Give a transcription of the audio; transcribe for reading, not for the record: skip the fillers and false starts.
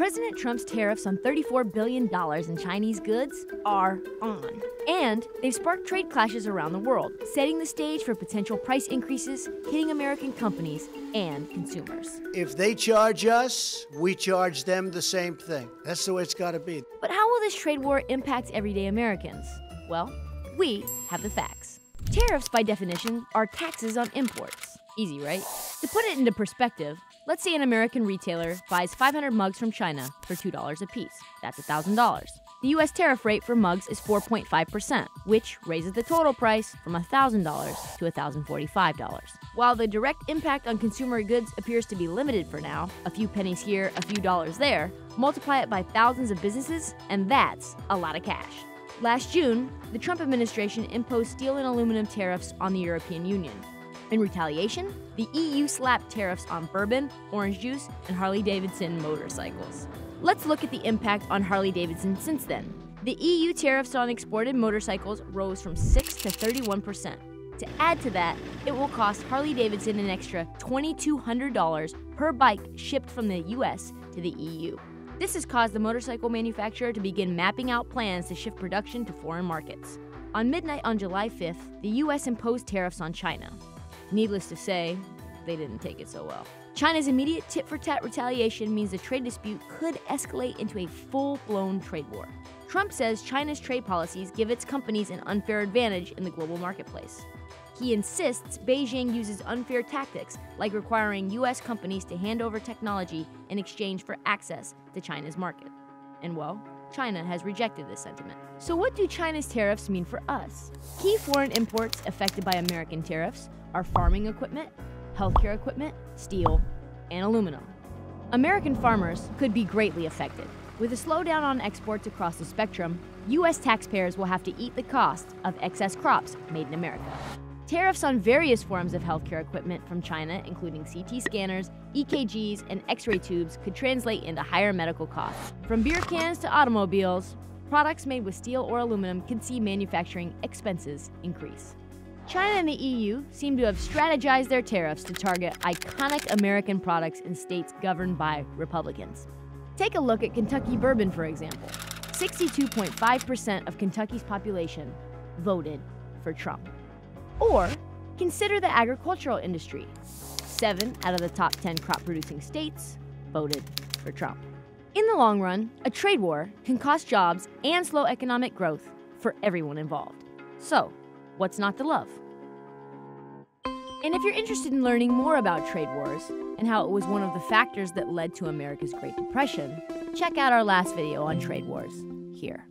President Trump's tariffs on $34 billion in Chinese goods are on. And they've sparked trade clashes around the world, setting the stage for potential price increases hitting American companies and consumers. If they charge us, we charge them the same thing. That's the way it's got to be. But how will this trade war impact everyday Americans? Well, we have the facts. Tariffs, by definition, are taxes on imports. Easy, right? To put it into perspective, let's say an American retailer buys 500 mugs from China for $2 a piece. That's $1,000. The U.S. tariff rate for mugs is 4.5%, which raises the total price from $1,000 to $1,045. While the direct impact on consumer goods appears to be limited for now, a few pennies here, a few dollars there, multiply it by thousands of businesses, and that's a lot of cash. Last June, the Trump administration imposed steel and aluminum tariffs on the European Union. In retaliation, the EU slapped tariffs on bourbon, orange juice, and Harley-Davidson motorcycles. Let's look at the impact on Harley-Davidson since then. The EU tariffs on exported motorcycles rose from 6 to 31%. To add to that, it will cost Harley-Davidson an extra $2,200 per bike shipped from the US to the EU. This has caused the motorcycle manufacturer to begin mapping out plans to shift production to foreign markets. On midnight on July 5th, the US imposed tariffs on China. Needless to say, they didn't take it so well. China's immediate tit-for-tat retaliation means the trade dispute could escalate into a full-blown trade war. Trump says China's trade policies give its companies an unfair advantage in the global marketplace. He insists Beijing uses unfair tactics, like requiring U.S. companies to hand over technology in exchange for access to China's market. And well, China has rejected this sentiment. So what do China's tariffs mean for us? Key foreign imports affected by American tariffs are farming equipment, healthcare equipment, steel, and aluminum. American farmers could be greatly affected. With a slowdown on exports across the spectrum, U.S. taxpayers will have to eat the cost of excess crops made in America. Tariffs on various forms of healthcare equipment from China, including CT scanners, EKGs, and X-ray tubes, could translate into higher medical costs. From beer cans to automobiles, products made with steel or aluminum can see manufacturing expenses increase. China and the EU seem to have strategized their tariffs to target iconic American products in states governed by Republicans. Take a look at Kentucky bourbon, for example. 62.5% of Kentucky's population voted for Trump. Or consider the agricultural industry. 7 out of the top 10 crop-producing states voted for Trump. In the long run, a trade war can cost jobs and slow economic growth for everyone involved. So, what's not to love? And if you're interested in learning more about trade wars and how it was one of the factors that led to America's Great Depression, check out our last video on trade wars here.